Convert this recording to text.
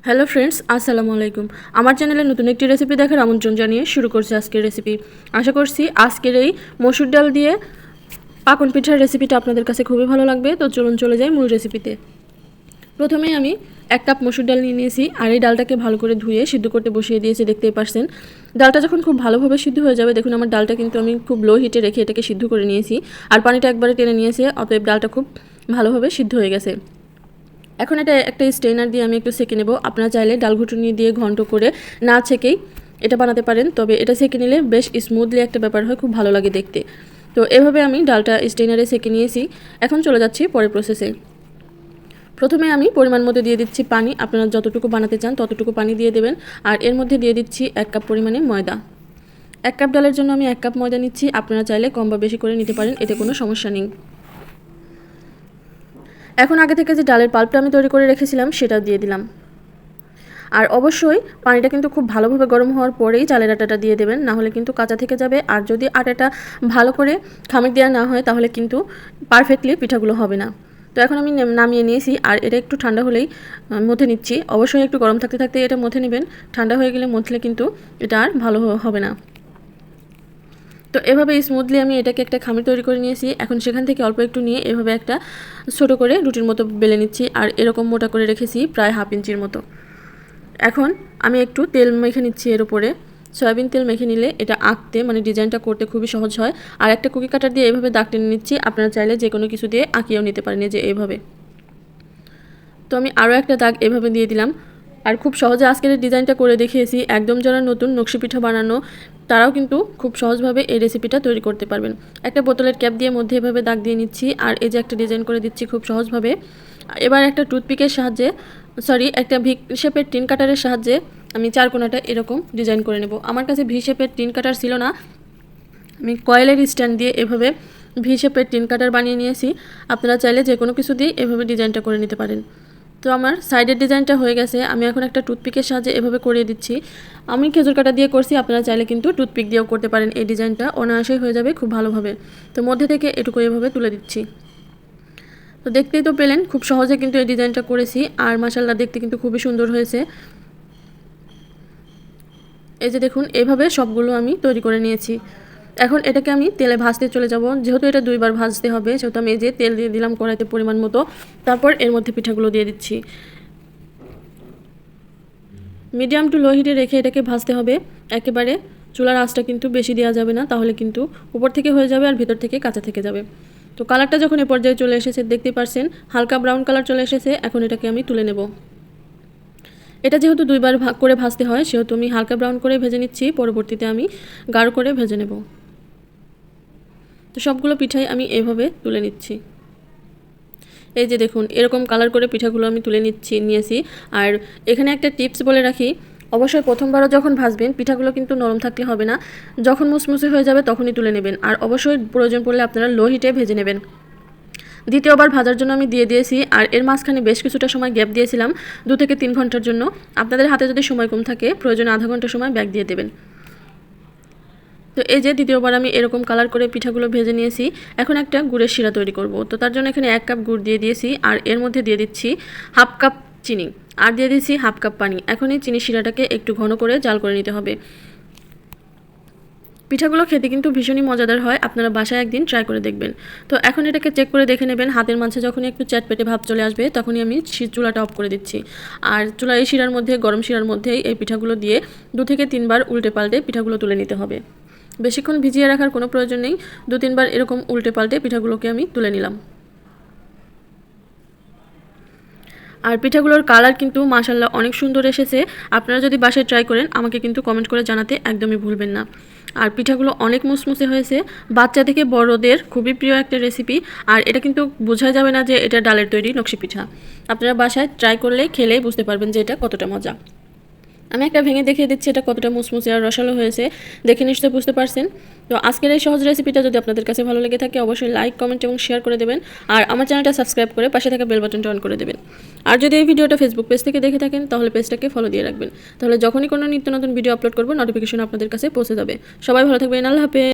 Hello friends, আসসালামু আলাইকুম। আমার চ্যানেলে নতুন একটি রেসিপি দেখার আমন্ত্রণ জানিয়ে শুরু করছি আজকের রেসিপি। আশা করছি আজকের এই মসুর ডাল দিয়ে পাকন পিঠার রেসিপিটা আপনাদের কাছে খুবই ভালো লাগবে। তো চলুন চলে যাই মূল রেসিপিতে। প্রথমেই আমি 1 কাপ মসুর ডাল নিয়ে নিয়েছি আর এই ডালটাকে ভালো করে ধুয়ে সিদ্ধ করতে বসিয়ে দিয়েছি। দেখতেই পারছেন ডালটা যখন খুব ভালোভাবে সিদ্ধ হয়ে যাবে, দেখুন আমার ডালটা কিন্তু আমি খুব লো হিটে রেখে এটাকে সিদ্ধ করে নিয়েছি আর পানিটা একবারে টেনে নিয়েছে, অতএব ডালটা খুব ভালোভাবে সিদ্ধ হয়ে গেছে। এখন এটা একটা স্ট্রেনার দিয়ে আমি একটু সেঁকে নেব। আপনারা চাইলে ডাল ঘুটুনি দিয়ে ঘন্ট করে না ছেঁকেই এটা বানাতে পারেন, তবে এটা সেঁকে নিলে বেশ স্মুথলি একটা ব্যাপার হয়, খুব ভালো লাগে দেখতে। তো এভাবে আমি ডালটা স্ট্রেনারে সেঁকে নিয়েছি। এখন চলে যাচ্ছি পরের প্রসেসে। প্রথমে আমি পরিমাণ মতো দিয়ে দিচ্ছি পানি। আপনারা যতটুকু বানাতে চান ততটুকু পানি দিয়ে দেবেন। আর এর মধ্যে দিয়ে দিচ্ছি 1 কাপ পরিমাণে ময়দা। 1 কাপ ডালের জন্য আমি 1 কাপ ময়দা নিচ্ছি। আপনারা চাইলে কম বা বেশি করে নিতে পারেন, এতে কোনো সমস্যা নেই। এখন আগে থেকে যে ডালের পাল্পটা আমি তৈরি করে রেখেছিলাম সেটাও দিয়ে দিলাম। আর অবশ্যই পানিটা কিন্তু খুব ভালোভাবে গরম হওয়ার পরেই চালের আটাটা দিয়ে দেবেন, না হলে কিন্তু কাঁচা থেকে যাবে। আর যদি আটাটা ভালো করে খামির দেওয়া না হয় তাহলে কিন্তু পারফেক্টলি পিঠাগুলো হবে না। তো এখন আমি নামিয়ে নিয়েছি আর এটা একটু ঠান্ডা হলেই মথে নিচ্ছি। অবশ্যই একটু গরম থাকতে থাকতে এটা মথে নেবেন, ঠান্ডা হয়ে গেলে মথলে কিন্তু এটা আর ভালো হবে না। তো এভাবে স্মুথলি আমি এটাকে একটা খামির তৈরি করে নিয়েছি। এখন সেখান থেকে অল্প একটু নিয়ে এভাবে একটা ছোটো করে রুটির মতো বেলে নিচ্ছি আর এরকম মোটা করে রেখেছি প্রায় 1/2 ইঞ্চির মতো। এখন আমি একটু তেল মেখে নিচ্ছি এর উপরে। সয়াবিন তেল মেখে নিলে এটা আঁকতে মানে ডিজাইনটা করতে খুবই সহজ হয়। আর একটা কুকি কাটার দিয়ে এভাবে দাগ টেনে নিচ্ছি। আপনারা চাইলে যে কোনো কিছু দিয়ে আঁকিয়েও নিতে পারেন, যে এইভাবে। তো আমি আরও একটা দাগ এভাবে দিয়ে দিলাম। আর খুব সহজে আজকের এই ডিজাইনটা করে দেখিয়েছি। একদম যারা নতুন নকশি পিঠা বানানো তারাও কিন্তু খুব সহজভাবে এই রেসিপিটা তৈরি করতে পারবেন। একটা বোতলের ক্যাপ দিয়ে মধ্যে এভাবে দাগ দিয়ে নিচ্ছি আর এই যে একটা ডিজাইন করে দিচ্ছি খুব সহজভাবে। এবার একটা টুথপিকের সাহায্যে একটা ভি শেপের টিন কাটারের সাহায্যে আমি চারকোনাটা এরকম ডিজাইন করে নেব। আমার কাছে ভি শেপের টিন কাটার ছিল না, আমি কয়েলের স্ট্যান্ড দিয়ে এভাবে ভি শেপের টিন কাটার বানিয়ে নিয়েছি। আপনারা চাইলে যে কোনো কিছু দিয়ে এভাবে ডিজাইনটা করে নিতে পারেন। তো আমার সাইডের ডিজাইনটা হয়ে গেছে। আমি এখন একটা টুথপিকের সাহায্যে এভাবে করিয়ে দিচ্ছি। আমি খেজুর কাটা দিয়ে করছি, আপনারা চাইলে কিন্তু টুথপিক দিয়েও করতে পারেন। এই ডিজাইনটা অনায়াসেই হয়ে যাবে খুব ভালোভাবে। তো মধ্যে থেকে এটুকু এভাবে তুলে দিচ্ছি। তো দেখতেই তো পেলেন খুব সহজে কিন্তু এই ডিজাইনটা করেছি আর মাশাআল্লাহ দেখতে কিন্তু খুবই সুন্দর হয়েছে। এই যে দেখুন এভাবে সবগুলো আমি তৈরি করে নিয়েছি। এখন এটাকে আমি তেলে ভাজতে চলে যাব। যেহেতু এটা 2বার ভাজতে হবে সেহেতু আমি এই যে তেল দিয়ে দিলাম কড়াইতে পরিমাণ মতো। তারপর এর মধ্যে পিঠাগুলো দিয়ে দিচ্ছি। মিডিয়াম টু লো হিটে রেখে এটাকে ভাজতে হবে। একেবারে চুলার আঁচটা কিন্তু বেশি দেওয়া যাবে না, তাহলে কিন্তু উপর থেকে হয়ে যাবে আর ভিতর থেকে কাঁচা থেকে যাবে। তো কালারটা যখন এ পর্যায়ে চলে এসেছে, দেখতে পারছেন হালকা ব্রাউন কালার চলে এসেছে। এখন এটাকে আমি তুলে নেব। এটা যেহেতু 2বার ভাগ করে ভাজতে হয় সেহেতু আমি হালকা ব্রাউন করে ভেজে নিচ্ছি, পরবর্তীতে আমি গাঢ় করে ভেজে নেব। তো সবগুলো পিঠাই আমি এভাবে তুলে নিচ্ছি। এই যে দেখুন এরকম কালার করে পিঠাগুলো আমি তুলে নিয়েছি। আর এখানে একটা টিপস বলে রাখি, অবশ্যই প্রথমবারও যখন ভাজবেন পিঠাগুলো কিন্তু নরম থাকলে হবে না, যখন মুসমুসে হয়ে যাবে তখনই তুলে নেবেন। আর অবশ্যই প্রয়োজন পড়লে আপনারা লো হিটে ভেজে নেবেন। দ্বিতীয়বার ভাজার জন্য আমি দিয়ে দিয়েছি আর এর মাঝখানে বেশ কিছুটা সময় গ্যাপ দিয়েছিলাম 2 থেকে 3 ঘন্টার জন্য। আপনাদের হাতে যদি সময় কম থাকে প্রয়োজনে আধা ঘন্টা সময় ব্যাক দিয়ে দেবেন। তো এই যে দ্বিতীয়বার আমি এরকম কালার করে পিঠাগুলো ভেজে নিয়েছি। এখন একটা গুড়ের শিরা তৈরি করব। তো তার জন্য এখানে 1 কাপ গুড় দিয়ে দিয়েছি আর এর মধ্যে দিয়ে দিচ্ছি 1/2 কাপ চিনি আর দিয়ে দিচ্ছি 1/2 কাপ পানি। এখন এই চিনি শিরাটাকে একটু ঘন করে জাল করে নিতে হবে। পিঠাগুলো খেতে কিন্তু ভীষণই মজাদার হয়, আপনারা বাসায় একদিন ট্রাই করে দেখবেন। তো এখন এটাকে চেক করে দেখে নেবেন, হাতের মাঝে যখনই একটু চ্যাটপেটে ভাব চলে আসবে তখনই আমি চুলাটা অফ করে দিচ্ছি। আর চুলার এই শিরার মধ্যে, গরম শিরার মধ্যেই এই পিঠাগুলো দিয়ে 2 থেকে 3 বার উল্টে পাল্টে পিঠাগুলো তুলে নিতে হবে। বেশিক্ষণ ভিজিয়ে রাখার কোনো প্রয়োজন নেই, 2-3 বার এরকম উল্টে পাল্টে পিঠাগুলোকে আমি তুলে নিলাম। আর পিঠাগুলোর কালার কিন্তু মাশাআল্লাহ অনেক সুন্দর এসেছে। আপনারা যদি বাসায় ট্রাই করেন আমাকে কিন্তু কমেন্ট করে জানাতে একদমই ভুলবেন না। আর পিঠাগুলো অনেক মুসমুসে হয়েছে, বাচ্চা থেকে বড়দের খুবই প্রিয় একটা রেসিপি। আর এটা কিন্তু বোঝা যাবে না যে এটা ডালের তৈরি নকশি পিঠা। আপনারা বাসায় ট্রাই করলে খেলেই বুঝতে পারবেন যে এটা কতটা মজা। আমি একটা ভেঙে দেখিয়ে দিচ্ছি এটা কতটা মুসমুসে আর রসালো হয়েছে, দেখে নিশ্চয়ই বুঝতে পারছেন। তো আজকের এই সহজ রেসিপিটা যদি আপনাদের কাছে ভালো লেগে থাকে অবশ্যই লাইক, কমেন্ট এবং শেয়ার করে দেবেন। আর আমার চ্যানেলটা সাবস্ক্রাইব করে পাশে থাকা বেল বাটনটা অন করে দেবেন। আর যদি এই ভিডিওটা ফেসবুক পেজ থেকে দেখে থাকেন তাহলে পেজটাকে ফলো দিয়ে রাখবেন, তাহলে যখনই কোনো নিত্য নতুন ভিডিও আপলোড করব নোটিফিকেশন আপনাদের কাছে পৌঁছে যাবে। সবাই ভালো থাকবেন, আল্লাহ হাফেজ।